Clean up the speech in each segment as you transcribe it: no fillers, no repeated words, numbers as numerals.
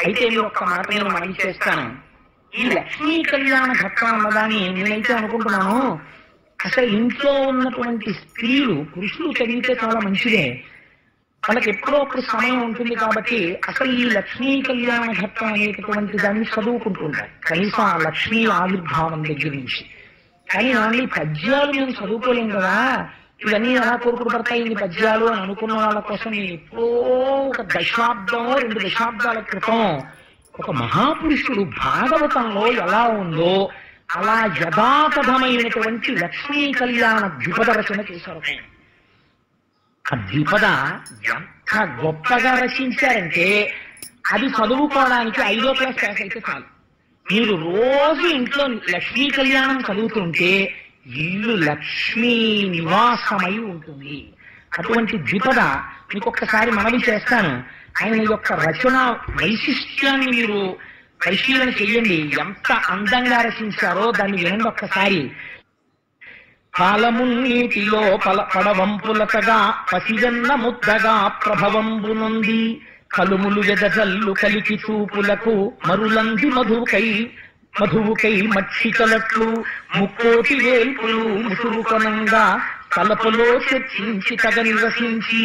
అయితే మీరు ఒక్క మాట నేను మనవి చేస్తాను. ఈ లక్ష్మీ కళ్యాణ ఘట్టం అన్నదాన్ని నేనైతే అనుకుంటున్నాను, అసలు ఇంట్లో ఉన్నటువంటి స్త్రీలు పురుషులు చదివితే చాలా మంచిదే, వాళ్ళకి ఎప్పుడో అప్పుడు సమయం ఉంటుంది కాబట్టి అసలు ఈ లక్ష్మీ కళ్యాణ ఘట్టం అనేటటువంటి దాన్ని చదువుకుంటుంటారు, కనీసం ఆ లక్ష్మీ ఆవిర్భావం దగ్గర నుంచి. కానీ నాన్న పద్యాలు మేము చదువుకోలేం కదా, ఇవన్నీ ఎలా కోరుకుపడతాయి ఈ పద్యాలు అని అనుకున్న వాళ్ళ కోసం నేను ఎప్పుడో ఒక దశాబ్దం 2 దశాబ్దాల క్రితం ఒక మహాపురుషుడు భాగవతంలో ఎలా ఉందో అలా యథాతథమైనటువంటి లక్ష్మీ కళ్యాణ ద్విపద రచన చేశారు. ఆ ద్విపద ఎంత గొప్పగా రచించారంటే అది చదువుకోవడానికి 5వ క్లాస్ పాస్ అయితే చాలు. మీరు రోజు ఇంట్లో లక్ష్మీ కళ్యాణం చదువుతుంటే ఇల్లు లక్ష్మీ నివాసమై ఉంటుంది. అటువంటి ద్విపద మీకు ఒక్కసారి మనవి చేస్తాను. ఆయన యొక్క రచన వైశిష్ట్యాన్ని మీరు పరిశీలన చెయ్యండి, ఎంత అందంగా రచించారో దాన్ని వినండి ఒక్కసారి. కాలమున్నీటిలో పడవంపులతగా పసివెన్న ముద్దగా ప్రభవంబునుంది, కలుములు వెదజల్లు కలికి చూపులకు మరులంది మధువుకై మక్షికలట్లు ముక్కోటి వేల్పులు ముసురుకొనంగా తలపులో చర్చించి తగ నిరసించి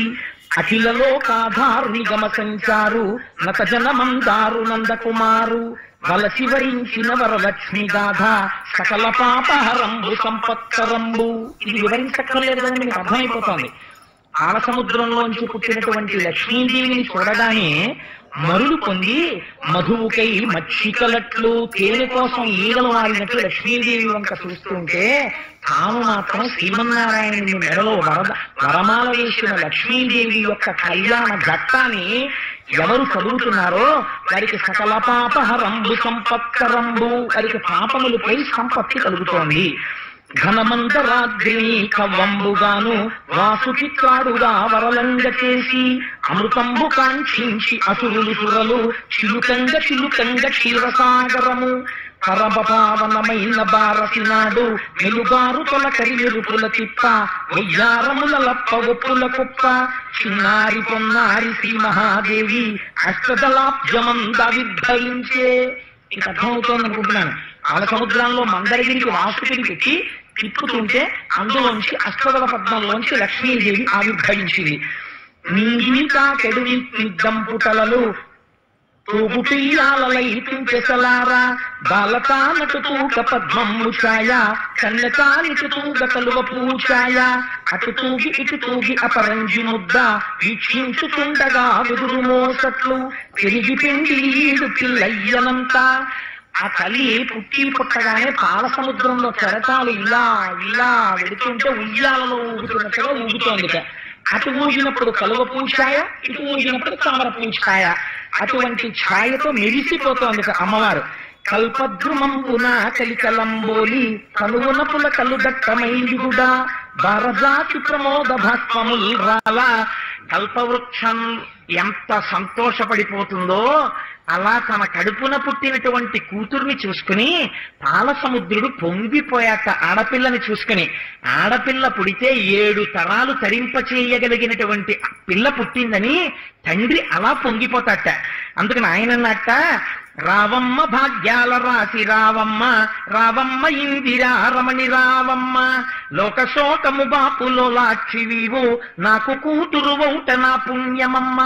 అఖిలలో కాధారు నిగమ సంచారు నతజనమందారు నందకుమారు వలసి వరించిన వరలక్ష్మి గాథ సకల పాపహరంబు సంపత్కరంబు. ఇది వివరించక్కర్లేదు కదండి, మీకు అర్థమైపోతుంది. ఆలసముద్రంలోంచి పుట్టినటువంటి లక్ష్మీదేవిని చూడగానే మరులు పొంది మధువుకై మక్షికలట్లు తేనె కోసం ఈగలు మారినట్లు లక్ష్మీదేవి వంక చూస్తుంటే తాము మాత్రం శ్రీమన్నారాయణుని మెడలో వరమాల వేసిన లక్ష్మీదేవి యొక్క కళ్యాణ ఘట్టాన్ని ఎవరు చదువుతున్నారో వారికి సకల పాపహరంబు సంపత్కరంబు, వారికి పాపములపై సంపత్తి కలుగుతోంది. ఘనమందరాగ్ని కవ్వంబుగాను వాసుచిత్రాడుగా వరలంగ చేసి అమృతంబు కాంక్షించి అసురులు సురలు చిలుకంగ క్షీరసాగరము పరమపావనమైన బారసినాడు మెలుగారు తొలకరి మెరుపుల తిప్ప వయ్యారముల లప్ప ఒప్పుల కుప్ప చిన్నారి పొన్నారి శ్రీ మహాదేవి అష్టదళాబ్జమంద విద్ధరించే. మీకు అర్థమవుతోంది అనుకుంటున్నాను. ఆల సముద్రంలో మందరగిరికి వాసుకిని పెట్టి తిప్పుతుంటే అందులోంచి అష్టదళ పద్మంలోంచి లక్ష్మీదేవి ఆవిర్భవించింది. నీకా కెడువి నిద్దంపుటలలు తూగుటియాలలై తుంచెసలారా బాలతానటు తూగ పద్మము ఛాయ కన్యకాలిటు తూగ కలువ పూఛాయ అటు తూగి ఇటు తూగి అపరంజి ముద్ద వీక్షించుతుండగా వెదురు మోసట్లు పెరిగి పెండి ఈడు పిల్లయ్యనంతా. ఆ తల్లి పుట్టగానే పాల సముద్రంలో చెరటాలు ఇలా ఇలా వెడుతుంటే ఉయ్యాలలో ఊగుతున్నట్టుగా ఊగుతోందిట. అటు ఊగినప్పుడు కలువ పూఛాయ, ఇటు ఊగినప్పుడు తామర పూఛాయ, అటువంటి ఛాయతో మెరిసిపోతోంది అమ్మవారు. కల్పద్రుమంబున కలికలంబోలి కలువున పుల కలు దట్టమైందిగుడా భారజాతి ప్రమోద భాస్వముల్ రాల. కల్పవృక్షం ఎంత సంతోషపడిపోతుందో అలా తన కడుపున పుట్టినటువంటి కూతుర్ని చూసుకుని పాల సముద్రుడు పొంగిపోయాట. ఆడపిల్లని చూసుకుని ఆడపిల్ల పుడితే 7 తరాలు తరింపచేయగలిగినటువంటి పిల్ల పుట్టిందని తండ్రి అలా పొంగిపోతాట. అందుకని ఆయన అన్నట్ట, రావమ్మ భాగ్యాల రాసి రావమ్మ రావమ్మ ఇందిరా రమణి రావమ్మ లోకశోకము బాపులో లాక్షివీవు నాకు కూతురు వౌట నా పుణ్యమమ్మ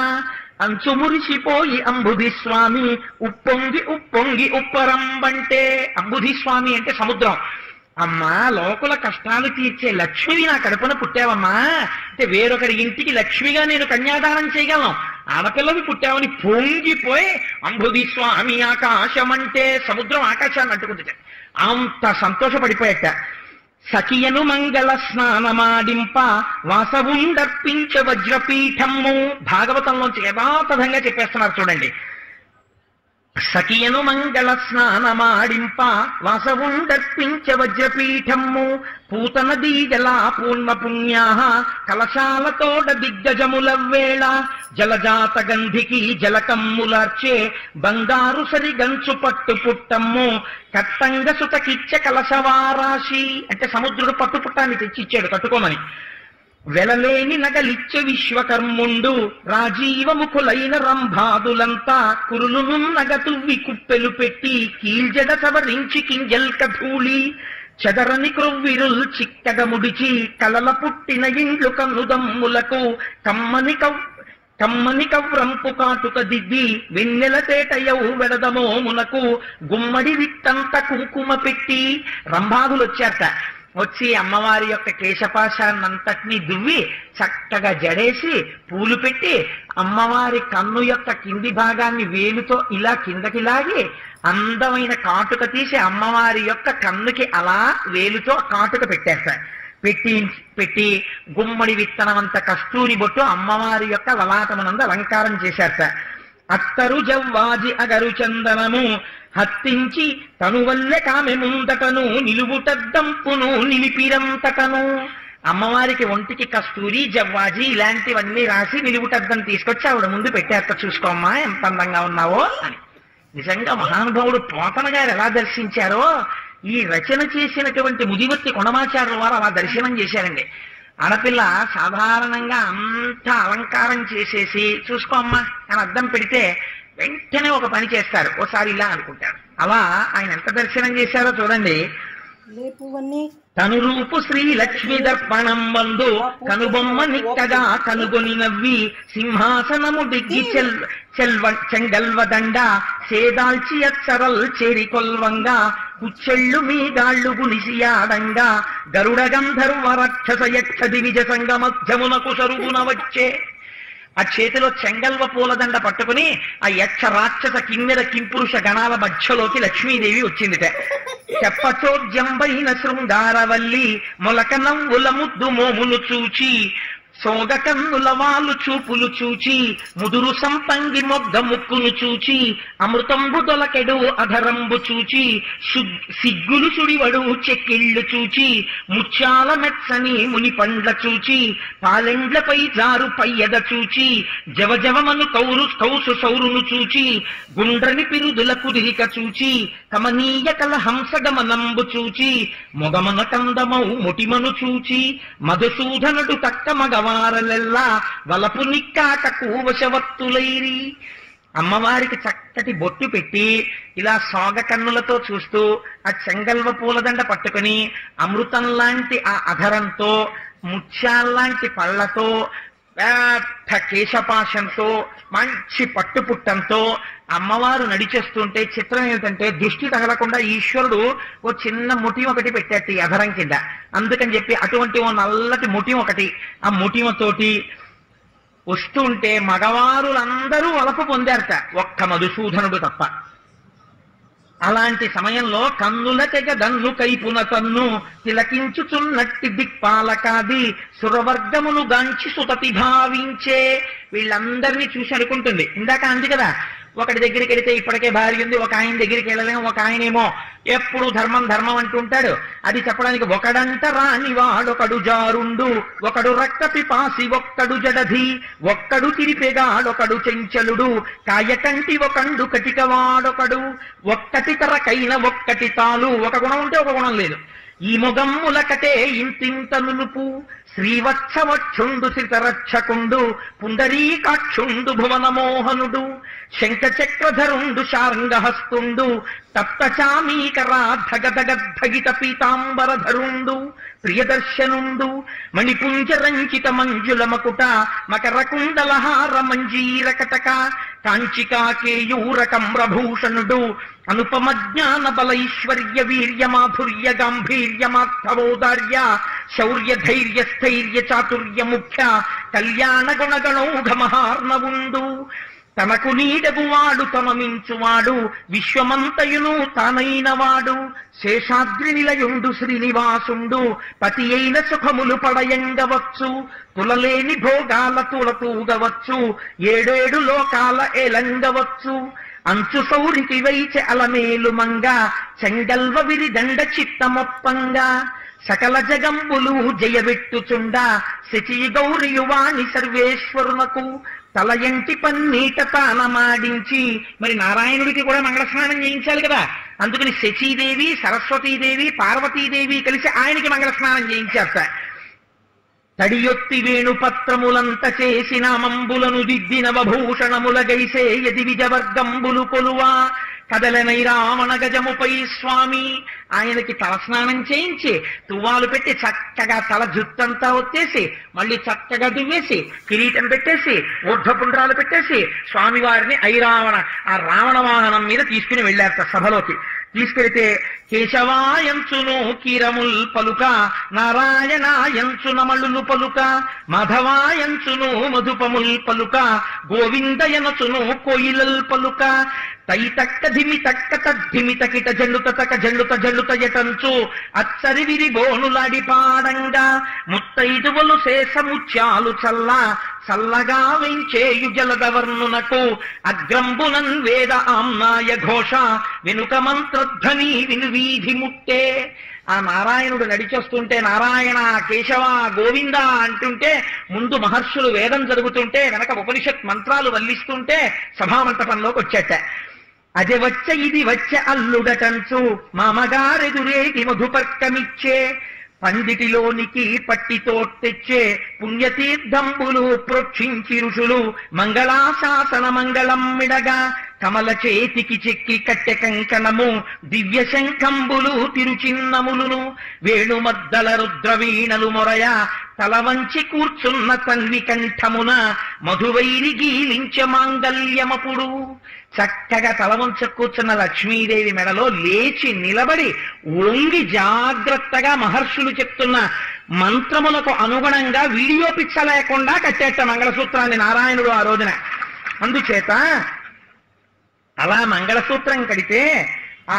అంచు మురిసిపోయి అంబుధిస్వామి ఉప్పొంగి ఉప్పొంగి ఉప్పరంబంటే. అంబుధిస్వామి అంటే సముద్రం. అమ్మా లోకుల కష్టాలు తీర్చే లక్ష్మివి నా కడుపున పుట్టావమ్మా అంటే వేరొకరి ఇంటికి లక్ష్మిగా నేను కన్యాదానం చేయగలను, ఆడపిల్లవి పుట్టావని పొంగిపోయి అంబుధిస్వామి ఆకాశం అంటే సముద్రం ఆకాశాన్ని అంటుకుంటుంది. అంత సంతోషపడిపోయట. సఖియను మంగళ స్నానమాడింప వాసవుండర్పించ వజ్రపీఠము. భాగవతంలోంచి యథాతథంగా చెప్పేస్తున్నారు చూడండి. సఖియను మంగళ స్నానమాడింప వాసవుండర్పించ వజ్రపీఠము పూతన దీజలా పూర్ణ పుణ్యా కలశాలతోడ దిగ్గజముల వేళ జలజాత గంధికి జలకమ్ములార్చే బంగారు సరిగంచు పట్టు పుట్టమ్ము కట్టంగ సుతకిచ్చ కలశవారాశి అంటే సముద్రుడు పట్టు పుట్టాన్ని తెచ్చిచ్చాడు కట్టుకోమని. వెలలేని నగలిచ్చ విశ్వకర్ముండు రాజీవముఖులైన రంభాదులంతా కురులును నగతువ్వి కుప్పెలు పెట్టి కీల్జడ సవరించి కింజల్క ధూళి చెదరని క్రొవ్విరుల్ చిక్కగ ముడిచి కలల పుట్టిన ఇండ్లు కన్నుదమ్ములకు కమ్మని కవ్రంపు కాటుక దిద్ది వెన్నెల తేటయవు వెడదమోమునకు గుమ్మడి విట్టంత కుంకుమ పెట్టి రంభాదులు వచ్చారట. వచ్చి అమ్మవారి యొక్క కేశపాశాన్నంతటినీ దువ్వి చక్కగా జడేసి పూలు పెట్టి అమ్మవారి కన్ను యొక్క కింది భాగాన్ని వేలుతో ఇలా కిందకి లాగి అందమైన కాటుక తీసి అమ్మవారి యొక్క కన్నుకి అలా వేలుతో కాటుక పెట్టేస్తారు. పెట్టి గుమ్మడి విత్తనమంత కస్తూరి బొట్టు అమ్మవారి యొక్క లలాటమునందు అలంకారం చేశారట. అత్తరు జవ్వాజి అగరు చందనము హత్తించి తనువల్లె కామె ముందటను నిలువుటద్దంపును నిలిపిరంతటను. అమ్మవారికి ఒంటికి కస్తూరి జవ్వాజి ఇలాంటివన్నీ రాసి నిలువుటద్దం తీసుకొచ్చి ఆవిడ ముందు పెట్టారట. చూసుకోమ్మా ఎంత అందంగా ఉన్నావో అని. నిజంగా మహానుభావుడు పోతన గారు ఎలా దర్శించారో ఈ రచన చేసినటువంటి ముదివర్తి కొండమాచార్యుల వారు అలా దర్శనం చేశారండి. ఆడపిల్ల సాధారణంగా అంత అలంకారం చేసేసి చూసుకో అమ్మా అని అద్దం పెడితే వెంటనే ఒక పని చేస్తారు, ఓసారి ఇలా అనుకుంటారు. అలా ఆయన ఎంత దర్శనం చేశారో చూడండి. తను రూపు శ్రీ లక్ష్మీ దర్పణం వందు కనుబొమ్మ నిక్కగా కనుగొని నవ్వి సింహాసనము డిగ్గి చెంగల్వదండ సేదాల్చి అచ్చరల్ చేరి కొల్వంగా కుచ్చెళ్ళు మీ గాళ్ళు గునిసియాడంగా గరుడ గంధర్వ రాక్షస యక్ష దివిజ సంగ మధ్యమునకు సరుగున వచ్చే. ఆ చేతిలో చెంగల్వ పూలదండ పట్టుకుని ఆ యక్ష రాక్షస కిన్నెర కింపురుష గణాల మధ్యలోకి లక్ష్మీదేవి వచ్చిందిట. చెప్పచోద్యంబైన శృంగారవల్లి మొలక నవ్వుల ముద్దు మోములు చూచి సోగ కన్నుల వాళ్ళు చూపులు చూచి ముదురు సంపంగి మొగ్గ ముక్కును చూచి అమృతంబు దొలకెడు అధరంబు చూచి సిగ్గులు సుడివడు చెక్కిళ్ళు చూచి ముత్యాల మెచ్చని ముని పండ్ల చూచి పాలెండ్లపై జారు పయ్యద చూచి జవజవమను కౌసు సౌరును చూచి గుండ్రని పిరుదుల కుదిరిక చూచి కమనీయ కల హంసగమనంబు చూచి మొగమన కందమౌ మొటిమను చూచి మధుసూదనుడు తక్క మగవారలెల్లా వలపు నిక్కాక కూవశవత్తులైరి. అమ్మవారికి చక్కటి బొట్టు పెట్టి ఇలా సోగ కన్నులతో చూస్తూ ఆ చెంగల్వ పూలదండ పట్టుకుని అమృతం లాంటి ఆ అధరంతో ముత్యాల్లాంటి పళ్ళతో పెద్ద కేశపాశంతో మంచి పట్టుపుట్టంతో అమ్మవారు నడిచేస్తుంటే చిత్రం ఏమిటంటే దృష్టి తగలకుండా ఈశ్వరుడు ఓ చిన్న ముఠి ఒకటి పెట్టాడు ఈ అధరం కింద. అందుకని చెప్పి అటువంటి ఓ నల్లటి ముఠి ఒకటి ఆ ముఠిమతోటి వస్తూ ఉంటే మగవారులందరూ వలపు పొందారట, ఒక్క మధుసూదనుడు తప్ప. అలాంటి సమయంలో కన్నుల తెగ దన్ను కైపున తన్ను తిలకించుచున్నట్టి దిక్పాలకాది సురవర్గములు గాంచి సుతతి భావించే. వీళ్ళందరినీ చూసి అనుకుంటుంది, ఇందాక అంది కదా ఒకటి దగ్గరికి వెళితే ఇప్పటికే భార్య ఉంది, ఒక ఆయన దగ్గరికి వెళ్ళలేము, ఒక ఆయనేమో ఎప్పుడు ధర్మం ధర్మం అంటుంటాడు. అది చెప్పడానికి ఒకడంట రాని వాడొకడు జారుండు, ఒకడు రక్త పిపాసి ఒక్కడు జడధి, ఒక్కడు తిరిపెగాడొకడు చెంచలుడు, కాయకంటి ఒకండు కటిక వాడొకడు, ఒక్కటి తరకైన ఒక్కటి తాలు. ఒక గుణం ఉంటే ఒక గుణం లేదు. ఈ మొగమ్ములకటే ఇంతింత నులుపు శ్రీవత్సవక్షుండు శ్రితరక్షకుండు పుండరీకాక్షుండు భువనమోహనుడు శంఖచక్రధరుండు శార్ంగహస్తుండు తప్తచామీకరాధగధగద్ధగిత పీతాంబరధరుండు ప్రియదర్శనుండు మణిపుంజరంచిత మంజుల మకుట మకరకుండలహార మంజీర కటక కాంచికాకేయూరకమ్రభూషణుడు అనుపమ జ్ఞాన బలైశ్వర్య వీర్య మాధుర్య గాంభీర్యమార్థవోదార్య శౌర్య ధైర్య స్థైర్య చాతుర్య ముఖ్య కళ్యాణ గుణగణౌఘ మహార్ణవుండు తనకు నీడగువాడు తమమించువాడు విశ్వమంతయును తానైనవాడు శేషాద్రి నిలయుండు శ్రీనివాసుండు పతి అయిన సుఖములు పడయంగవచ్చు తులలేని భోగాల తులతూగవచ్చు ఏడేడు లోకాల ఏలంగవచ్చు అంచు సౌరికి వైచె అలమేలు మంగ చెంగల్వ విరిదండ చిత్తమొప్పంగా సకల జగంబులు జయబెట్టుచుండ శచి గౌరియువాణి సర్వేశ్వరునకు తల ఎంటి పన్నీట తానమాడించి. మరి నారాయణుడికి కూడా మంగళస్నానం చేయించాలి కదా, అందుకని శచీదేవి సరస్వతీదేవి పార్వతీదేవి కలిసి ఆయనకి మంగళస్నానం చేయించారట. తడియొత్తి వేణుపత్రములంత చేసిన మంబులను దిద్దిన వభూషణముల గైసే యది విజవర్గంబులు కొలువా కదలనై రావణ గజముపై స్వామి. ఆయనకి తలస్నానం చేయించి తువ్వాలు పెట్టి చక్కగా తల జుట్టంతా ఒత్తేసి మళ్ళీ చక్కగా దువ్వేసి కిరీటం పెట్టేసి ఊర్ధ్వపుండ్రాలు పెట్టేసి స్వామివారిని ఐరావణ ఆ రావణ వాహనం మీద తీసుకుని వెళ్ళారట సభలోకి. తీసుకెళితే కేశవాయంచును కీరముల్ పలుక, నారాయణాయంచున మళ్ళులు పలుక, మాధవాయంచును మధుపముల్ పలుక, గోవిందయనచును కోయిలల్ పలుక, తై తక్క ధిమి తక్క తద్ధిమి తకిట జల్లుత తక జల్లుత జల్లుత యటంచు అచ్చరి విరి బోనులాడి పాడంగా ముత్తైదువలు శేషముత్యాలు చల్ల చల్లగా వెంచేయు జలదవర్ణునకు అగ్రంబునన్ వేద ఆమ్నాయ ఘోష వెనుక మంత్రధ్వని వినువీధి ముట్టే. ఆ నారాయణుడు నడిచొస్తుంటే నారాయణ కేశవ గోవింద అంటుంటే ముందు మహర్షులు వేదం జరుగుతుంటే వెనక ఉపనిషత్ మంత్రాలు వల్లిస్తుంటే సభామంటపంలోకి వచ్చేట. అది వచ్చ ఇది వచ్చ అల్లుడటంచు మామగారెదురేగి మధుపర్కమిచ్చే, పండిటిలోనికి పట్టితో తెచ్చే పుణ్యతీర్థంబులు ప్రోక్షించి ఋషులు మంగళాశాసన మంగళం మిడగా, కమల చేతికి చెక్కి కట్టె కంకణము దివ్య శంఖంబులు తిరుచిన్నములును, వేణుమద్దల రుద్రవీణలు మొరయ తల వంచి కూర్చున్న తన్వి కంఠమున మధువైరి గీలించ మాంగల్యమపుడు. చక్కగా తల వంచ కూర్చున్న లక్ష్మీదేవి మెడలో లేచి నిలబడి ఒంగి జాగ్రత్తగా మహర్షులు చెప్తున్న మంత్రములకు అనుగుణంగా వీడియో పిచ్చ లేకుండా కట్టేట మంగళసూత్రాన్ని నారాయణుడు ఆ రోజున. అందుచేత అలా మంగళసూత్రం కడితే ఆ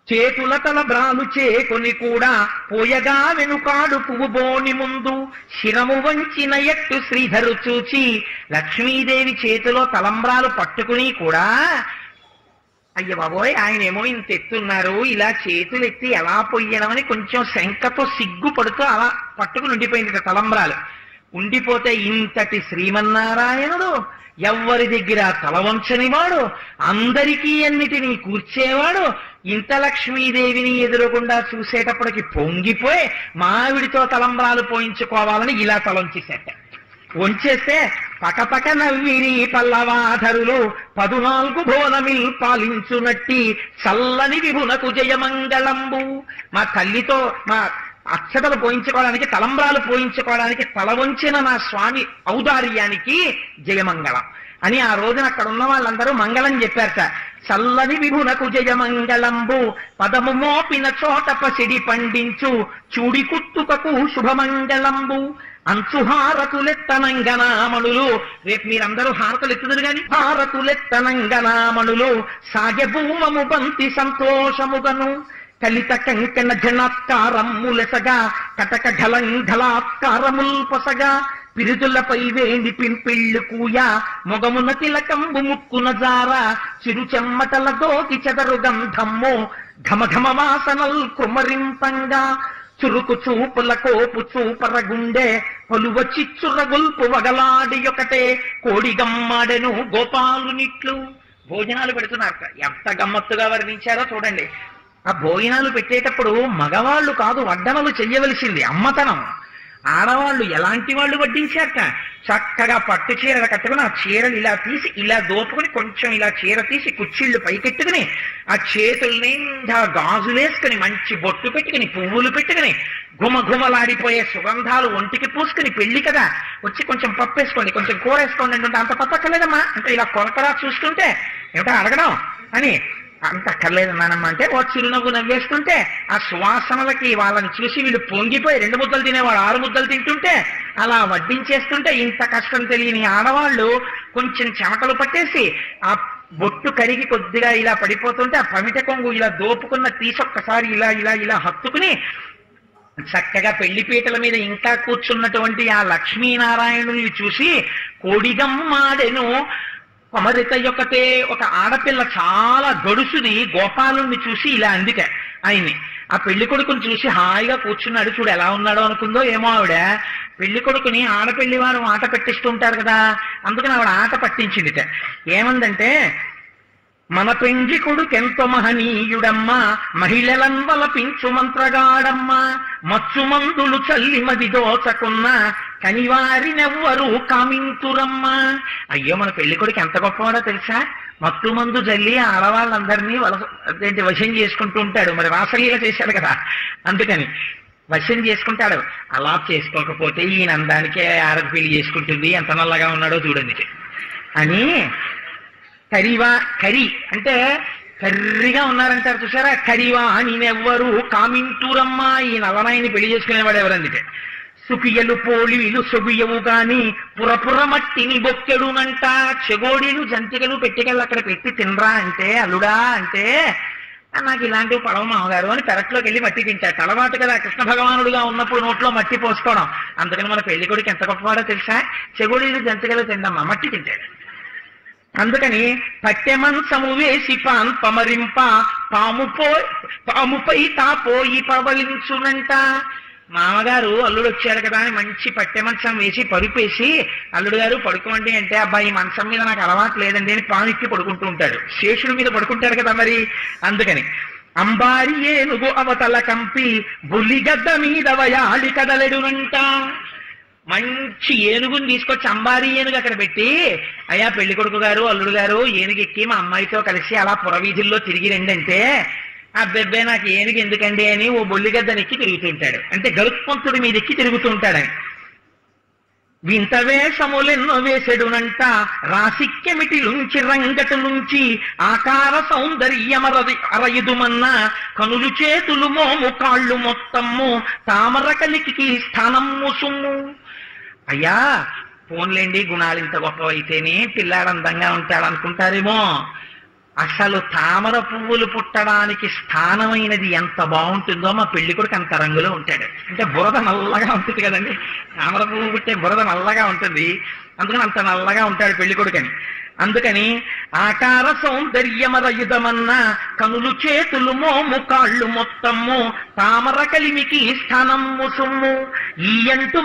చేతుల తల బ్రాలు చేకొని కూడా పోయగా వెనుకాడు పువ్వు బోని ముందు శిరము వంచిన ఎట్టు శ్రీధరు చూచి, లక్ష్మీదేవి చేతిలో తలంబ్రాలు పట్టుకుని కూడా అయ్య బాబోయ్ ఆయనేమో ఇంత ఎత్తున్నారు, ఇలా చేతులు ఎత్తి ఎలా పొయ్యడమని కొంచెం శంకతో సిగ్గుపడుతూ అలా పట్టుకుని ఉండిపోయింది తలంబ్రాలు. ఉండిపోతే ఇంతటి శ్రీమన్నారాయణుడు ఎవ్వరి దగ్గర తల వంచనివాడు, అందరికీ అన్నిటినీ కూర్చేవాడు, ఇంత లక్ష్మీదేవిని ఎదురకుండా చూసేటప్పటికి పొంగిపోయి మావిడితో తలంబ్రాలు పోయించుకోవాలని ఇలా తలంచేసేట. వంచేస్తే పకపక నవ్విరి పల్లవాధరులు 14 భోనమిల్ పాలించునట్టి చల్లని విభునకు జయమంగళంబు. మా తల్లితో మా అక్షతలు పోయించుకోవడానికి తలంబ్రాలు పోయించుకోవడానికి తల వంచిన నా స్వామి ఔదార్యానికి జయమంగళం అని ఆ రోజున అక్కడ ఉన్న వాళ్ళందరూ మంగళం చెప్పారట. చల్లని విభునకు జయమంగళంబు పదము మోపిన చోట పసిడి పండించు చూడి కుత్తుకకు శుభమంగళంబు. అంచుహారతులెత్తనంగనామణులు, రేపు మీరందరూ హారతులు ఎత్తుదురు గాని హారతులెత్తనంగనామణులు సాగె భూమము బంతి సంతోషముగను. కలిత కంకణ జనాత్కారములెసగా కటక ఢలంఘలాత్కారముల్ పొసగా పిరుదులపై వేణి పింపిళ్ళు కూయ మొగమున తిలకంబు ముక్కున జార చిరు చెమ్మటల దోకి చెదరు గంధమ్ము ఘమఘమ వాసనల్ కుమరింపంగా చురుకు చూపుల కోపు చూపరగుండె పొలువ చిచ్చుర గొల్పు వగలాడి ఒకటే కోడిగమ్మాడెను గోపాలునిట్లు. భోజనాలు పెడుతున్నారు, ఎంత గమ్మత్తుగా వర్ణించారో చూడండి. ఆ భోజనాలు పెట్టేటప్పుడు మగవాళ్ళు కాదు వడ్డనలు చెయ్యవలసింది, అమ్మతనం. ఆడవాళ్ళు ఎలాంటి వాళ్ళు వడ్డించారట, చక్కగా పట్టు చీర కట్టుకుని ఆ చీరలు ఇలా తీసి ఇలా దోపుకుని కొంచెం ఇలా చీర తీసి కుచ్చిళ్ళు పైకెట్టుకుని ఆ చేతుల నిండా గాజులేసుకుని మంచి బొట్టు పెట్టుకుని పువ్వులు పెట్టుకుని ఘుమఘుమలాడిపోయే సుగంధాలు ఒంటికి పూసుకుని పెళ్లి కదా వచ్చి కొంచెం పప్పు వేసుకోండి కొంచెం కూర వేసుకోండి అంటే అంత పప్పక్కర్లేదమ్మా అంటే ఇలా కొరకరా చూస్తుంటే ఏమిటో అడగడం అని అంత అక్కర్లేదు నానమ్మ అంటే ఓ చిరునవ్వు నవ్వేస్తుంటే ఆ సువాసనలకి వాళ్ళని చూసి వీళ్ళు పొంగిపోయి 2 ముద్దలు తినేవాడు 6 ముద్దలు తింటుంటే అలా వడ్డించేస్తుంటే ఇంత కష్టం తెలియని ఆడవాళ్ళు కొంచెం చెమటలు పట్టేసి ఆ బొట్టు కరిగి కొద్దిగా ఇలా పడిపోతుంటే ఆ పమిట కొంగు ఇలా దోపుకున్న తీసొక్కసారి ఇలా ఇలా ఇలా హత్తుకుని చక్కగా పెళ్లిపీటల మీద ఇంకా కూర్చున్నటువంటి ఆ లక్ష్మీనారాయణుల్ని చూసి కోడిగమ్మాడెను కొమరిత యొక్కటే ఒక ఆడపిల్ల చాలా గడుసుని గోపాలుణ్ణి చూసి ఇలా అందుక ఆయన్ని ఆ పెళ్లి కొడుకుని చూసి హాయిగా కూర్చున్నాడు చూడు ఎలా ఉన్నాడో అనుకుందో ఏమో ఆవిడ పెళ్లి కొడుకుని ఆడపెళ్లి వారు ఆట పెట్టిస్తుంటారు కదా అందుకని ఆవిడ ఆట పట్టించిందిట ఏమందంటే మన పెంజి కొడుకెంతో మహనీయుడమ్మా, మహిళలన్ వలపించు మంత్రగాడమ్మ, మచ్చుమందులు చల్లి మది దోచకున్న కనివారినెవ్వరూ కామింతురమ్మా. అయ్యో మన పెళ్లి కొడుకు ఎంత గొప్పవాడో తెలుసా? మత్తు మందు జల్లి ఆడవాళ్ళందరినీ వశం చేసుకుంటూ ఉంటాడు. మరి రాసలీల చేశాడు కదా, అందుకని వశం చేసుకుంటాడు. అలా చేసుకోకపోతే ఈయన అందానికే ఆడది పెళ్లి చేసుకుంటుంది, ఎంత నల్లగా ఉన్నాడో చూడండి అని. కరి అంటే కర్రిగా ఉన్నారంటారు చూసారా, కరివా నేనెవ్వరు కామింటూరమ్మా. ఈ నల్లనాయని పెళ్లి చేసుకునేవాడు ఎవరందుకే. సుఖియలు పోలీలు సొగుయవు గాని పురపుర మట్టిని బొక్కెడునంట. చెగోడీలు జంతికలు పెట్టికెళ్ళు అక్కడ పెట్టి తినరా అంటే, అల్లుడా అంటే నాకు ఇలాంటివి పడవ మామగారు అని పెరట్లోకి వెళ్ళి మట్టి తింటాడు. అలవాటు కదా కృష్ణ భగవానుడుగా ఉన్నప్పుడు నోట్లో మట్టి పోసుకోవడం. అందుకని మన పెళ్లి కొడుకు ఎంత గొప్పవాడో తెలుసా? చెగోడీలు జంతికలు తిందమ్మా, మట్టి తింటాడు. అందుకని పట్టెమంచము వేసి పమరింప పాముపై తాపోయి పవలించునంట. మామగారు అల్లుడు వచ్చాడు కదా అని మంచి పట్టెమంచం వేసి పరుపేసి, అల్లుడు గారు పడుకోండి అంటే, అబ్బాయి మంచం మీద నాకు అలవాటు లేదండి అని పాముకి పడుకుంటూ ఉంటాడు. శేషుడి మీద పడుకుంటాడు కదా మరి. అందుకని అంబారి ఏనుగు అవతల కంపి బుల్లిగద్ద మీద వయాలి కదలెడునంట. మంచి ఏనుగుని తీసుకొచ్చి అంబారీ ఏనుగు అక్కడ పెట్టి, అయ్యా పెళ్లి కొడుకు గారు అల్లుడు గారు ఏనుగెక్కి మా అమ్మాయితో కలిసి అలా పురవీధుల్లో తిరిగి రండి అంటే, అబ్బెబ్బే నాకు ఏనుగు ఎందుకండి అని ఓ బొల్లిగద్దనెక్కి తిరుగుతుంటాడు. అంటే గరుత్మంతుడి మీద ఎక్కి తిరుగుతుంటాడని. వింత వేషములెన్నో వేసెడునంట, రాసిక్కెమిటిలుంచి రంగటులుంచి ఆకార సౌందర్యమరయుదుమన్న కనులు చేతులు మోము కాళ్ళు మొత్తము తామర కలికి స్థానము సుమ్ము. అయ్యా ఫోన్లేండి, గుణాలు ఇంత గొప్పవైతేనే పిల్లాడు అందంగా ఉంటాడు అనుకుంటారేమో. అసలు తామర పువ్వులు పుట్టడానికి స్థానమైనది ఎంత బాగుంటుందో మా పెళ్లి కొడుకు అంత రంగులో ఉంటాడు. అంటే బురద నల్లగా ఉంటుంది కదండి, తామర పువ్వు పుట్టే బురద నల్లగా ఉంటుంది, అందుకని అంత నల్లగా ఉంటాడు పెళ్లి కొడుకని. అందుకని ఆకార సౌందర్యమరయుధమన్న కనులు చేతులు మోము కాళ్ళు మొత్తము తామర కలిమికి స్థానము సుమ్ము ఈ అంటూ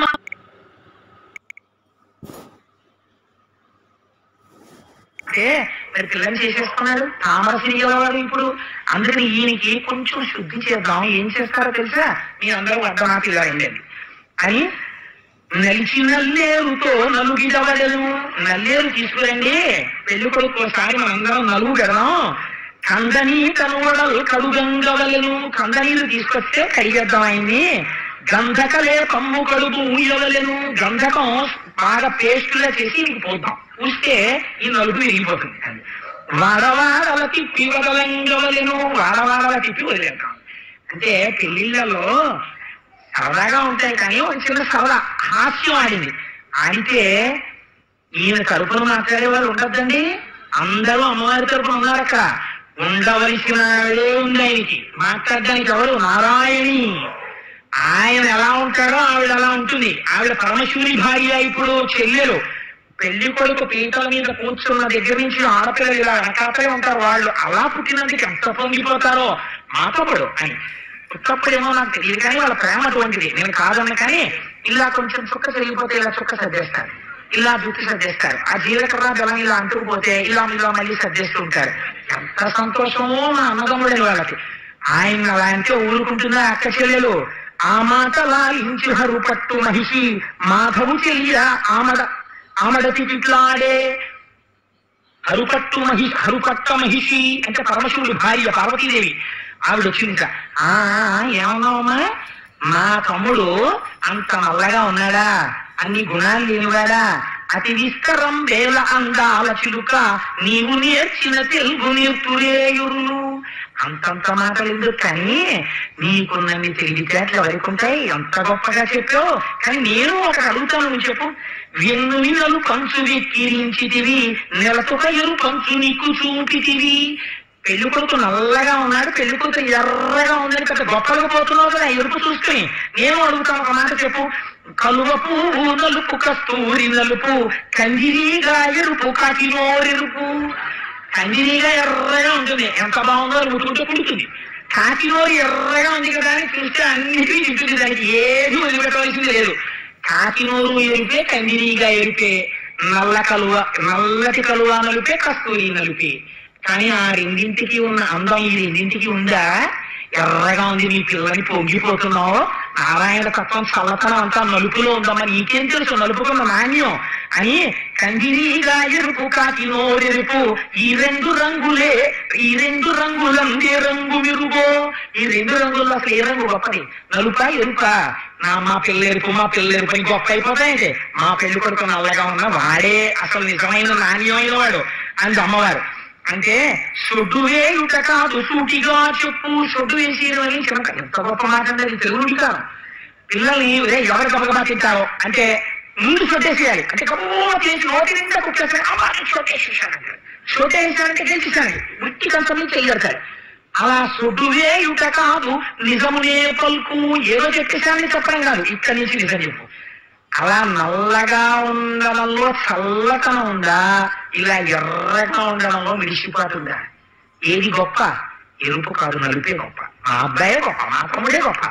మరి పిల్లని చేసేసుకున్నాడు తామర శ్రీగలవాడు ఇప్పుడు. అందుకని ఈయనకి కొంచెం శుద్ధి చేద్దాం. ఏం చేస్తారో తెలుసా? మీరందరూ అర్ధనాథి గారండి అని నలిచి నల్లేరుతో నలుగిడవడను. నల్లేరు తీసుకురండి, పెళ్లి కొడుకు ఒకసారి మనందరం నలుగు పెడదాం. కందని కనువడలు కడుగంగవలను. కందనీళ్ళు తీసుకొస్తే కడిగేద్దాం ఆయన్ని. గంధకలే పమ్ము కడుగు ఊయవలను. గంధకం బాగా పేస్టుగా చేసి ఇంక పోద్దాం, పూస్తే ఈ నలుగు విరిగిపోతుంది. వాడవాడల తిప్పి వదలంగవలను. వాడవాడల తిప్పి వదిలేద్దాం. అంటే పెళ్లిళ్లలో సరదాగా ఉంటాయి కానీ ఒక చిన్న సరదా హాస్యం ఆడింది. ఆడితే ఈయన తరపున మాట్లాడే వాళ్ళు ఉండద్దండి, అందరూ అమ్మవారి తరపున ఉన్నారు అక్కడ. ఉండవలసిన ఉంది ఆయనకి మాట్లాడడానికి ఎవరు? నారాయణి. ఆయన ఎలా ఉంటాడో ఆవిడ అలా ఉంటుంది. ఆవిడ పరమశివుని భార్య, ఇప్పుడు చెల్లెలు. పెళ్లి కొడుకు పీటల మీద కూర్చున్న దగ్గర నుంచి ఆడపిల్లలు ఇలా వెనకాపలే ఉంటారు. వాళ్ళు అలా పుట్టినందుకు ఎంత పొంగిపోతారో. మా తప్పుడు అని పుట్టప్పుడేమో నాకు తెలియదు కానీ వాళ్ళ ప్రేమ అటువంటిది, నేను కాదన్న. కానీ ఇలా కొంచెం చుక్క జరిగిపోతే ఇలా చుక్క సర్దేస్తారు, ఇలా జుట్టు సర్దేస్తారు. ఆ జీలకర్ర బెల్లం ఇలా అంటుకుపోతే ఇలా ఇలా మళ్ళీ సర్దేస్తూ ఉంటారు. ఎంత సంతోషమో మా అన్నదమ్ముడని వాళ్ళకి. ఆయన అలా అంటే ఊరుకుంటుందా అక్క చెల్లెలు? ఆ మాట లాలించు హరు పట్టు మహిషి మాధవు చెయ్య ఆమడతి తిట్లాడే. హరుపట్ట మహిషి అంటే పరమశివుడి భార్య పార్వతీదేవి. ఆవిడ వచ్చింది. ఏమన్నావమ్మా? మా తమ్ముడు అంత నల్లగా ఉన్నాడా, అన్ని గుణాలు లేనివాడా, అతి విస్తరం వేల అందాల చిలుక నీవు నేర్చిన తెలుగు నేర్తురేయురులు. అంతంత మాటలు ఎందుకు కానీ నీకున్నన్ని తెలివితేటలు ఎవరికుంటాయి? ఎంత గొప్పగా చెప్పావు. కానీ నేను ఒకటి అడుగుతాను, నువ్వు చెప్పు. వెన్నులు కంచు వెక్కిరించితివి, నెలతొక ఎరు కంచు నీకు చూపితివి. పెళ్లి కొడుకు నల్లగా ఉన్నాడు, పెళ్లి కొడుకు ఎర్రగా ఉందని పెద్ద గొప్పలుగా పోతున్నావు కదా ఎరుపు చూసుకుని. నేను అడుగుతాను, ఒక మాట చెప్పు. కలువ పువ్వు నలుపు కస్తూరి నలుపు కందిరీగా ఎరుపు కాకినోరెరుపు. కందిరీగా ఎర్రగా ఉంటుంది, ఎంత బాగుందో ముట్టుకుంటే పుడుతుంది. కాకినోరు ఎర్రగా ఉంది కదా అని చూస్తే అన్నిటికీ తింటుంది, దానికి ఏది వదిలిపెట్టవలసింది లేదు. కాకినోరు ఎరుపే, కందిరీగా ఎరుపే. నల్లటి కలువ నలుపే, కస్తూరి నలుపే. కానీ ఆ రెండింటికి ఉన్న అందం ఈ రెండింటికి ఉందా? ఎర్రగా ఉంది నీ పిల్లని పొంగిపోతున్నావు, నారాయణ తత్వం చల్లతనం అంతా నలుపులో ఉందమ్మా, నీకేం తెలుసు నలుపుకున్న నాణ్యం అని. కందిరీగా ఎరుపు కాకి నోరెరుపు ఈ రెండు రంగులే, ఈ రెండు రంగులందే రంగు విరుగో. ఈ రెండు రంగుల్లో అసలు ఏ రంగు గొప్పది? నలుపా ఎరుపా? మా పిల్లెరుపు అని గొప్ప అయిపోతాయంటే, మా పెళ్లి కొడుకు నల్లగా ఉన్న వాడే అసలు నిజమైన నాణ్యమైన వాడు అంది అమ్మవారు. అంటే సొడ్డు వేయుట కాదు సూటిగా చెప్పు. సొడ్డు వేసేయడం అని ఎంత గొప్ప మాట అనేది తెలుగు కాదు. పిల్లల్ని ఎవరు గబగబా తింటారో అంటే ముందు సొట్టేసేయాలి, అంటే గబగబా చేసి నోటి నిండా కుట్టేస్తాను, సొట్టేసానంటే గెలిచేసానండి ఉట్టి కంచం నుంచి చేయగడతాడు. అలా సొడ్డు వేయుట కాదు నిజమునే పలుకు. ఏదో చెప్పేసానని చెప్పడం కాదు, ఇక్కడి నుంచి నిజం చెప్పు. అలా నల్లగా ఉండడంలో చల్లతనం ఉందా, ఇలా ఎర్రగా ఉండడంలో మిడిసిపోతుందా? ఏది గొప్ప? ఎరుపు కాదు నలుపే గొప్ప. మా అబ్బాయే గొప్ప, మా తమ్ముడే గొప్ప.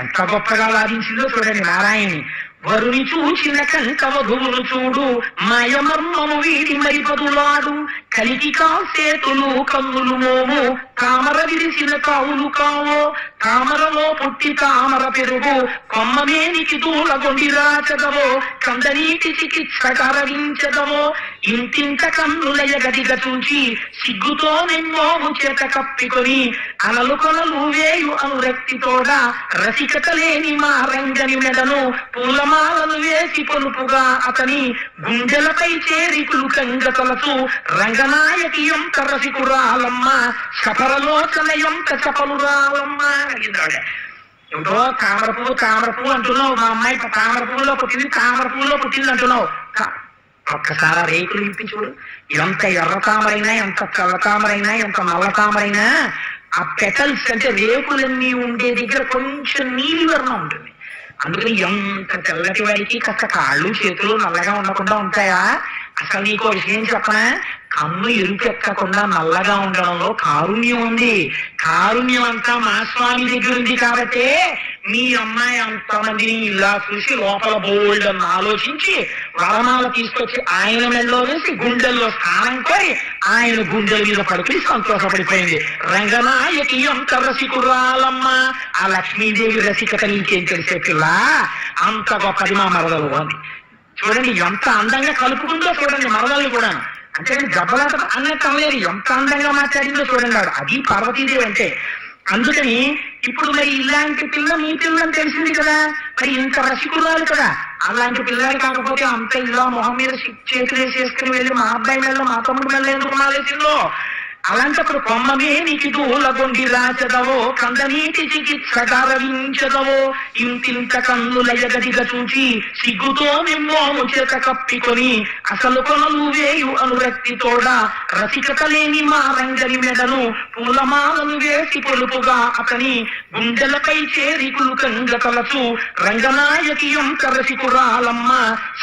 ఎంత గొప్పగా వాదించిందో చూడండి నారాయణి. వరుని చూచిన కంట వధువును చూడు, మాయమర్మము వీడి మరిపదులాడు. కలికి కాసేతులు కన్నులు మోము, తామర విరిసిన కావులు కావో. తామరలో పుట్టి తామర పెరుగు, కొమ్మమేనికి దూలగొండి రాచదవో. కందనీటి చికిత్స కరవించదవో. ఇంతింత కన్నులయ గదిగ చూచి సిగ్గుతో నిన్నోము చేత కప్పికొని, అనలు కొనలు వేయు అనురక్తితోడ రసికత లేని మా రంగని మెడను పూలమాలలు వేసి పొలుపుగా అతని గుండెలపై చేరికులు కంగతలసు. రంగనాయకి యొక్క రసికురాలమ్మ, శపరలోచన యొక్క చపలురాలమ్మ. ఏమిటో తామర పువ్వు అంటున్నావు, మా అమ్మాయి తామర పువ్వులో పుట్టింది అంటున్నావు. ఒక్కసారి రేకులు ఇప్పి చూడు, ఎంత ఎర్ర తామరైనా, ఎంత తెల్ల తామరైనా, ఎంత నల్ల తామరైనా ఆ పెటల్స్ అంటే రేకులన్నీ ఉండే దగ్గర కొంచెం నీలి వర్ణం ఉంటుంది. అందుకని ఎంత తెల్లటి వాడికి కాస్త కాళ్ళు చేతులు నల్లగా ఉండకుండా ఉంటాయా? అసలు నీకో విషయం చెప్పనా? కన్ను ఎరుపెక్కకుండా నల్లగా ఉండడంలో కారుణ్యం ఉంది. కారుణ్యం అంతా మా స్వామి దగ్గర ఉంది కాబట్టి మీ అమ్మాయి అంతమందిని ఇలా చూసి లోపల బోల్డ్ అని ఆలోచించి వరమాల తీసుకొచ్చి ఆయన మెడలో వేసి గుండెల్లో స్థానం కొని ఆయన గుండెల మీద పడుకుని సంతోషపడిపోయింది. రంగనాయకి ఎంత రసికురాలమ్మ. ఆ లక్ష్మీదేవి రసికత నీకేం తెలిసే పిల్ల, అంత గొప్పది మా మరదలు అని. చూడండి ఎంత అందంగా కలుపుకుందో చూడండి మరదల్ని కూడా. అంటే దెబ్బలాట అన్నట్టు అనలేదు, ఎంత అందంగా మాట్లాడిందో చూడండి ఆవిడ. అది పార్వతీదేవి అంటే. అందుకని ఇప్పుడు మరి ఇలాంటి పిల్ల మీ పిల్లని తెలిసింది కదా, మరి ఇంత రసికురాలు కదా. అలాంటి పిల్లలు కాకపోతే అంత ఇలా మొహం మీద చేతులు వేసేసుకుని వెళ్ళి మా అబ్బాయి మెల్ల మా తమ్ముడు మెల్ల ఎందుకు మాలేసిందో. అలాంటప్పుడు కొమ్మమే నీకు దూలగొండి రాచదవో, కందనీటి చికిత్స కారవించదవో. ఇంతింత కన్నులయ గదిగ చూచి సిగ్గుతో నిమ్మోము చేత కప్పికొని, అసలు కొనలు వేయు అనురక్తితోడ రసికత లేని మా రంగని మెడను పూలమాలను వేసి పొలుపుగా అతని గుండెలపై చేరికులు కంగతలసు. రంగనాయకి యొక్క రసికురాలమ్మ,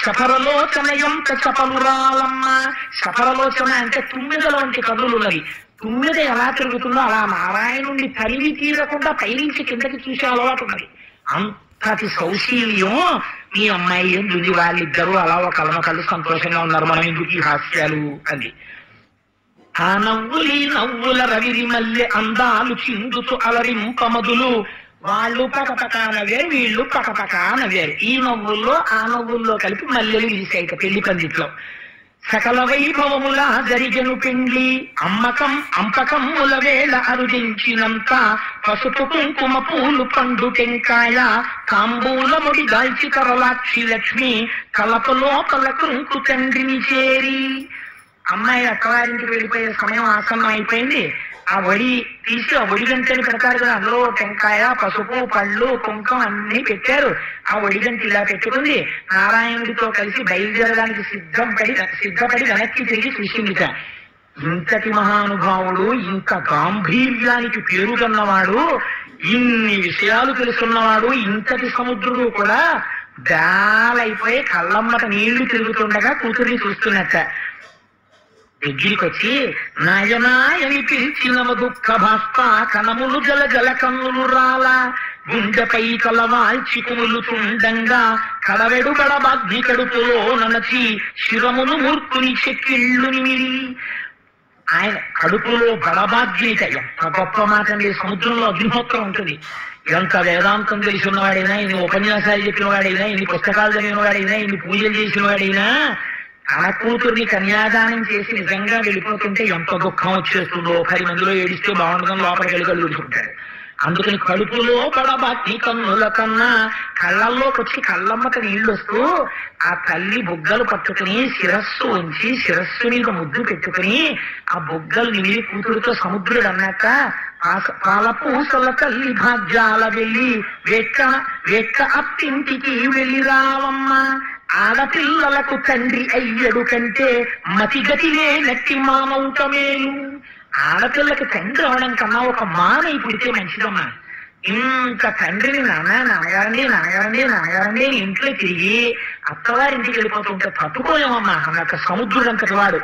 శపరలోచన యొక్క చపలురాలమ్మ. శపరలోచన అంటే తుమ్మిదల వంటి కదులున్నది. తుమ్మిద ఎలా తిరుగుతుందో అలా నారాయణుడిని తరివి తీరకుండా పైనుంచి కిందకి చూసే అలవాటు ఉన్నది. అంతటి సౌశీల్యం మీ అమ్మాయి ఎందుకు, వాళ్ళిద్దరూ అలా ఒక కళ్ళు సంతోషంగా ఉన్నారు, మనం ఎందుకు ఈ హాస్యాలు అంది. ఆ నవ్వుల రవిరి మల్లె అందాలు చిందుతూ అలరింపమదులు. వాళ్ళు పకపకానవేరు, వీళ్ళు పకపకానవేరు. ఈ నవ్వుల్లో ఆ నవ్వుల్లో కలిపి మల్లెలు విరిసాయి పెళ్లి పందిట్లో. సకల వైభవముల జరిగెను పెండ్లి, అంపకముల వేళ అరుదించినంత. పసుపు కుంకుమ పూలు పండు టెంకాయ, తాంబూల ముడి దాల్చి కరలాక్షి లక్ష్మి. కలప లోపల కుంకు తండ్రిని చేరి. అమ్మాయి అక్కవారింటికి వెళ్ళిపోయే సమయం ఆసన్నం అయిపోయింది. ఆ వడి తీసి ఆ వడి గంటని పెడతారు కదా, అందులో టెంకాయ పసుపు పళ్ళు కుంకం అన్ని పెట్టారు. ఆ వడి గంట ఇలా పెట్టుకుంది. నారాయణుడితో కలిసి బయలుదేరడానికి సిద్ధపడి వెనక్కి తిరిగి చూసిందిట. ఇంతటి మహానుభావుడు, ఇంత గాంభీర్యానికి పేరుగన్నవాడు, ఇన్ని విషయాలు తెలుసున్నవాడు, ఇంతటి సముద్రుడు కూడా దాలైపోయి కళ్ళమ్మట నీళ్లు తిరుగుతుండగా కూతుర్ని చూస్తున్నట్ట. దగ్గరికి వచ్చి నాయనాయని పిలిచినవ దుఃఖ భాస్ప, కనములు జల కన్నులు రాల. గుండెపై తలవాల్చి కుములుతుండంగా కడవెడు కడబాగ్ని కడుపులో ననచి శిరమును మూర్ఖుని చెక్కిళ్ళు నిమిరి. ఆయన కడుపులో బడబాగ్నిట. ఎంత గొప్ప మాట అండి! సముద్రంలో అగ్నిహోత్రం ఉంటుంది. ఎంత వేదాంతం తెలిసినవాడైనా, ఇన్ని ఉపన్యాసాలు చెప్పిన వాడైనా, ఇన్ని పుస్తకాలు చదివిన వాడైనా, ఇన్ని పూజలు చేసిన వాడైనా తన కూతుర్ని కన్యాదానం చేసి నిజంగా వెళ్ళిపోతుంటే ఎంత దుఃఖం వచ్చేస్తుందో. 10 మందిలో ఏడిస్తే బాగుంటుందని లోపలికి వెళ్ళి కళ్ళు విడుచుకుంటాడు. అందుకని కడుపులో పడబాకి కన్నుల కన్నా కళ్ళల్లోకి వచ్చి కళ్ళమ్మట నీళ్ళు వస్తూ ఆ తల్లి బుగ్గలు పట్టుకుని శిరస్సు ఉంచి శిరస్సు మీద ముద్దు పెట్టుకుని ఆ బుగ్గలు నీళ్ళు కూతురుతో సముద్రుడు అన్నాక పాల పూసల తల్లి భాగ్యాల వెళ్ళి వెక్క అత్తింటికి వెళ్ళి రావమ్మ, ఆడపిల్లలకు తండ్రి అయ్యడు కంటే మతిగతినే నట్టి మానవుట మేలు. ఆడపిల్లకి తండ్రి అవడం కన్నా ఒక మానై పుడితే మంచిదమ్మా. ఇంత తండ్రిని నాన్నగారండి ఇంట్లో తిరిగి అత్తవారింటికి వెళ్ళిపోతుంటే తట్టుకోలేమమ్మా అన్నట్టు సముద్రుడంతటి వాడు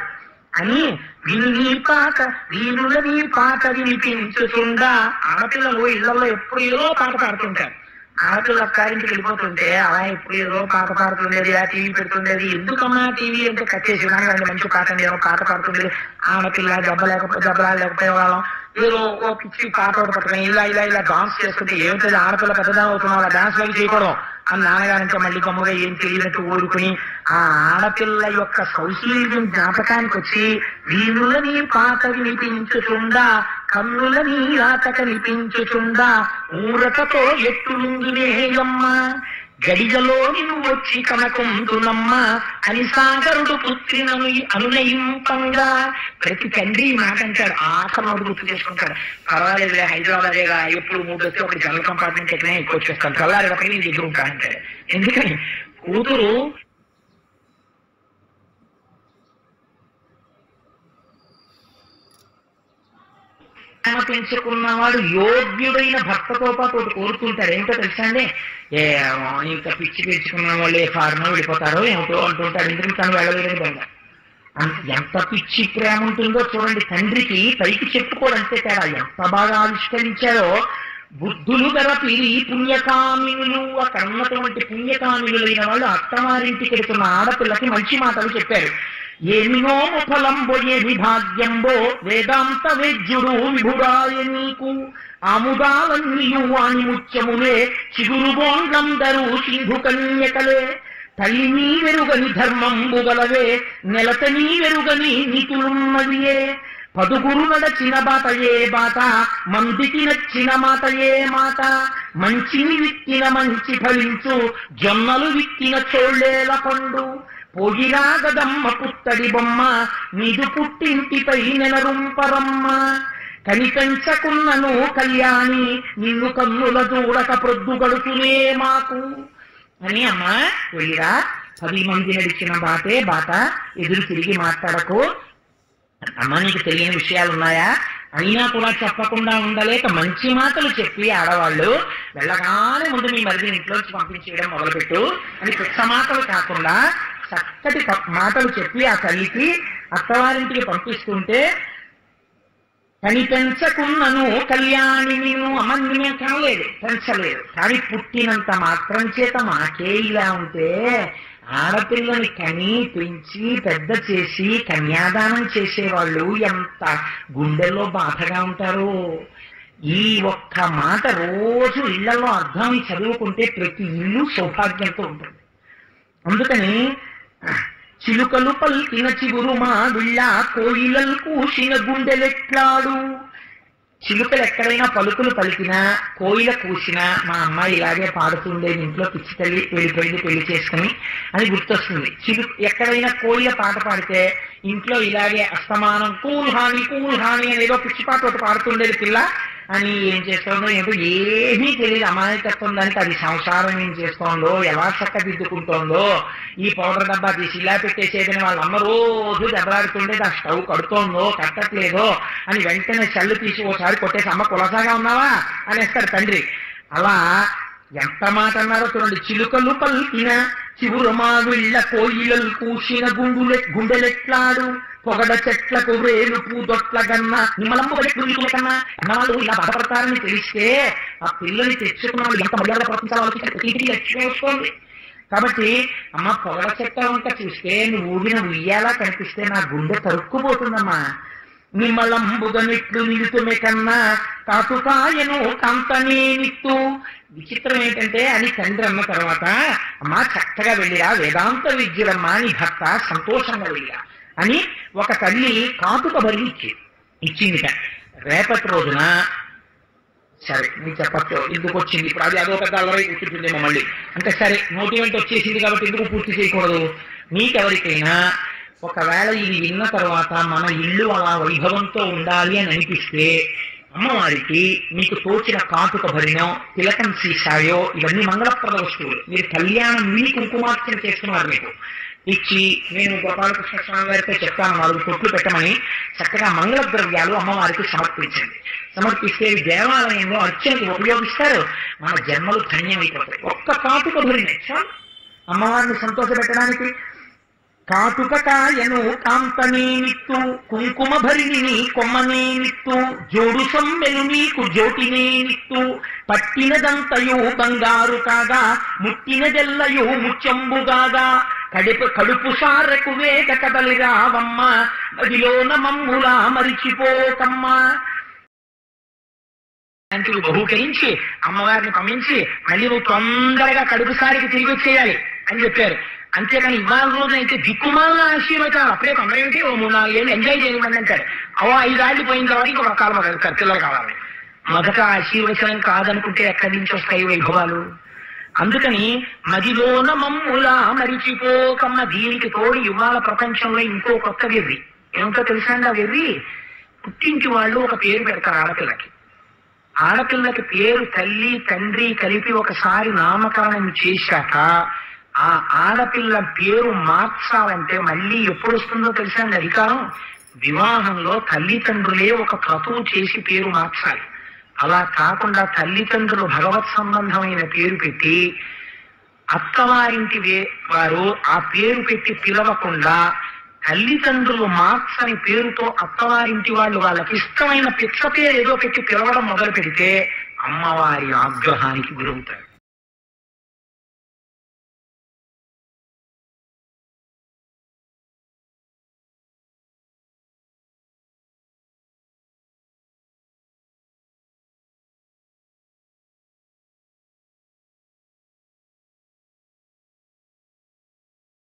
అని వీణుల నీ పాట వినిపించుతుండా. ఆడపిల్లలు ఇళ్లలో ఎప్పుడు ఏదో పాట పాడుతుంటారు. ఆడపిల్ల అక్కారింటికి వెళ్ళిపోతుంటే అలా ఎప్పుడు ఏదో పాట పాడుతుండేది, ఆ టీవీ పెడుతుండేది. ఎందుకమ్మా టీవీ అంటే కట్టేసి మంచి పాట ఏదో పాట పాడుతుండేది. ఆడపిల్ల దెబ్బలు లేకపోతే వాళ్ళం ఏదో ఓ పిచ్చి పాట పట్టుకుని ఇలా డాన్స్ చేసుకుంటే ఏమిటది ఆడపిల్ల పెద్దదా అవుతున్నావు, అలా డాన్స్ అవి చేయకూడదు అని నాన్నగారంటే మళ్ళీ గమ్ముగా ఏం తెలియనట్టు ఊరుకుని ఆ ఆడపిల్ల యొక్క సౌశీల్యం జ్ఞాపకానికి వచ్చి వీణుల నీ పాట వినిపించుతుండా, కన్నుల నీ ఆట కనిపించుతుండా, ఊరటతో ఎట్టులుంగినేయమ్మ, గడిగలో నిన్ను వచ్చి కనకుందునమ్మ అని సాగరుడు పుత్రినను అనునయింపంగా. ప్రతి తండ్రి మాట అంటాడు. ఆఖరు గుర్తు చేసుకుంటాడు. పర్వాలేదులే, హైదరాబాదేగా, ఎప్పుడు 3 వస్తే ఒకటి జనరల్ కంపార్ట్మెంట్ ఎక్కడైనా ఎక్కువ వచ్చేస్తాను, చల్లారేటప్పటికి నీ దగ్గర ఉంటా అంటాడు. ఎందుకని కూతురు పెంచుకున్నవాడు యోగ్యుడైన భర్తతో పాటు ఒకటి కోరుకుంటాడు. ఏంటో తెలుసా అండి? ఇంకా పిచ్చి పెంచుకున్న వాళ్ళు ఏ ఫారెన్ వెళ్ళిపోతారో ఏమిటో అంటుంటాడు. ఎందుకంటే తను వెళ్ళలేదు. ఎంత పిచ్చి ప్రేమ ఉంటుందో చూడండి. తండ్రికి పైకి చెప్పుకోవడంతే తేడా. ఎంత బాగా ఆవిష్కరించారో. బుద్ధులు గరపిరి పుణ్యకామినులు, అక్కడ ఉన్నటువంటి పుణ్యకామినులైన వాళ్ళు అత్తవారింటికి వెళ్తున్న ఆడపిల్లకి మంచి మాటలు చెప్పారు. ఏమినో ఫలంబో ఏమి భాగ్యంబో వేదాంత వేద్యుడు విభుడాయ నీకు, ఆముదాలన్నీయు వాణి ముత్యములే చిగురు బోండందరూ సింధు కన్యకలే, తల్లి నీ వెరుగని ధర్మంబు గలవే నెలత నీ వెరుగని నీతులున్నదియే, పదుగురు నడచిన బాటయే బాట మందికి నచ్చిన మాటయే మాట, మంచిని విత్తిన మంచి ఫలించు జొన్నలు విత్తిన చోళ్ళేల పండు, పోగినా గదమ్మ పుత్తడి బొమ్మ నీదు పుట్టింటిపై నెలరుంపరమ్మ, కనిపెంచకున్నను కళ్యాణి నిన్ను కన్నుల చూడక ప్రొద్దు గడుచునే మాకు అని. అమ్మ వెళ్ళిరా, 10 మంది నడిచిన బాటే బాట, ఎదురు తిరిగి మాట్లాడకు. అమ్మ నీకు తెలియని విషయాలు ఉన్నాయా? అయినా కూడా చెప్పకుండా ఉండలేక మంచి మాటలు చెప్పి ఆడవాళ్ళు వెళ్ళగానే ముందు మీ మరిది ఇంట్లోంచి పంపించేయడం మొదలుపెట్టు అని పిచ్చ మాటలు కాకుండా చక్కటి మాటలు చెప్పి ఆ తల్లికి అత్తవారింటికి పంపిస్తుంటే, కనిపెంచకున్నను కళ్యాణి నిన్ను అమ్మని కాలేదు, పెంచలేదు, కానీ పుట్టినంత మాత్రం చేత మాకే ఇలా ఉంటే ఆడపిల్లని కని పెంచి పెద్ద చేసి కన్యాదానం చేసేవాళ్ళు ఎంత గుండెల్లో బాధగా ఉంటారు. ఈ ఒక్క మాట రోజు ఇళ్లలో అర్థం చదువుకుంటే ప్రతి ఇల్లు సౌభాగ్యంతో ఉంటుంది. అందుకని చిలుకలు పల్కిన చిగురుమా విళ్ళ కోయిలలు కూసిన గుండెలెట్లాడు. చిలుకలు ఎక్కడైనా పలుకులు పలికినా, కోయిల కూసినా మా అమ్మాయి ఇలాగే పాడుతుండేది, ఇంట్లో పిచ్చి తల్లి వెళ్ళిపోయింది పెళ్లి చేసుకుని అని గుర్తొస్తుంది. ఎక్కడైనా కోయిల పాట పాడితే ఇంట్లో ఇలాగే అస్తమానం కూల్ హాని అనేదో పిచ్చి పాట ఒకటి పాడుతుండేది పిల్ల అని. ఏం చేస్తుందో ఏంటో ఏమీ తెలియదు. అమాయకత్వం దానికి అది సంసారం ఏం చేస్తోందో, ఎలా చక్కదిద్దుకుంటోందో, ఈ పౌడర్ డబ్బా తీసి ఇలా పెట్టేసేదని వాళ్ళ అమ్మ రోజు దెబ్బలాడుతుండేది. ఆ స్టవ్ కడుతోందో కట్టట్లేదో అని వెంటనే చల్లు తీసి ఓసారి కొట్టేసి అమ్మ కులసాగా ఉన్నావా అనేస్తాడు తండ్రి. అలా ఎంత మాట అన్నారో చూడండి. చిలుకలు పల్కిన చివురమా విళ్ళ కోయిలలు కూసిన గుండెలెట్లాడు, పొగడ చెట్లకు రేలు పూదొట్ల గన్నా నిమ్మలంబు పురుగుల కన్నా అన్నవాళ్ళు ఇలా బాధపడతారని తెలిస్తే ఆ పిల్లల్ని తెచ్చుకున్న వాళ్ళు ఎంత మర్యాద ప్రపంచాల వాళ్ళకి లక్ష్యేసుకోండి. కాబట్టి అమ్మ పొగడ చెట్ల వంక చూస్తే నువ్వు ఊగిన ఉయ్యాలా కనిపిస్తే నా గుండె తరుక్కుపోతుందమ్మా. నిమ్మలంబుగనిట్లు నిలుతుమె కన్నా కాతుకాయను కాంతనే నిత్తు. విచిత్రం ఏంటంటే అని తండ్రి అన్న తర్వాత, అమ్మా చక్కగా వెళ్ళిరా, వేదాంత విద్యులమ్మా నీ భర్త సంతోషంగా వెళ్ళిరా అని ఒక తల్లి కాటుక బరి ఇచ్చిందిట. రేపటి రోజున సరే నీ చెప్పచ్చు ఎందుకు వచ్చింది, ఇప్పుడు అది అదో పెద్ద అలవై కూర్చుంటుందేమో మళ్ళీ అంటే, సరే నోటి వెంట వచ్చేసింది కాబట్టి ఎందుకు పూర్తి చేయకూడదు. నీకెవరికైనా ఒకవేళ ఇది విన్న తర్వాత మన ఇల్లు అలా వైభవంతో ఉండాలి అని అనిపిస్తే అమ్మవారికి మీకు తోచిన కాటుక భరినో తిలకం సీసాయో ఇవన్నీ మంగళప్రద వస్తువులు, మీరు కళ్యాణం మీ కుంకుమార్చన చేస్తున్నారు, మీకు ఇచ్చి నేను గోపాలకృష్ణ స్వామి వారితో చెప్తాను 4 కొట్లు పెట్టమని చక్కగా మంగళ ద్రవ్యాలు అమ్మవారికి సమర్పించండి. సమర్పిస్తే దేవాలయంలో అర్చనకి ఉపయోగిస్తారు, మన జన్మలు ధన్యమైపోతాయి. ఒక్క కాటుక భరిని అమ్మవారిని సంతోషపెట్టడానికి. కాటుక కాయను కాంతనే నిత్తు కుంకుమ భరిని కొమ్మనే నిత్తు జోడు సమ్మెలు నీకు జ్యోతినే నిత్తు పట్టినదంతయు బంగారు కాగా ముట్టిన జల్లయు ముచ్చంబుగాగా కడుపు సారకు వేగ కదలి రావమ్మ మదిలోన మమ్ములా మరిచిపోకమ్మ. బహుకరించి అమ్మవారిని పంపించి మళ్ళీ నువ్వు తొందరగా కడుపుసారికి తిరిగి వచ్చేయాలి అని చెప్పారు. అంతేకాని ఇవాళ రోజునైతే దిక్కుమాల ఆశీర్వచనాలు అప్పుడే తొందరగా ఓ 3-4 ఏళ్ళు ఎంజాయ్ చేయమని అంటారు. 5 ఏళ్ళు పోయిన తర్వాత ఇంకొక కాలం పిల్లలు కావాలి. మొదట ఆశీర్వచనం కాదనుకుంటే ఎక్కడి నుంచి వస్తాయి వైభవాలు? అందుకని మదిలోన మమ్ములా మరిచిపోకమ్మ. దీనికి తోడు ఇవాళ ప్రపంచంలో ఇంకో కొత్త వెర్రి ఏమిటో తెలుసా అండి? ఆ వెర్రి పుట్టింటి వాళ్ళు ఒక పేరు పెడతారు ఆడపిల్లకి. ఆడపిల్లకి పేరు తల్లి తండ్రి కలిపి ఒకసారి నామకరణం చేశాక ఆ ఆడపిల్ల పేరు మార్చాలంటే మళ్ళీ ఎప్పుడు వస్తుందో తెలుసా అండి అధికారం? వివాహంలో తల్లిదండ్రులే ఒక క్రతువు చేసి పేరు మార్చాలి. అలా కాకుండా తల్లిదండ్రులు భగవత్ సంబంధమైన పేరు పెట్టి అత్తవారింటి వారు ఆ పేరు పెట్టి పిలవకుండా తల్లిదండ్రులు మార్చని పేరుతో అత్తవారింటి వాళ్ళు వాళ్ళకి ఇష్టమైన పిచ్చ పేరు ఏదో పెట్టి పిలవడం మొదలు పెడితే అమ్మవారి ఆగ్రహానికి గురవుతారు.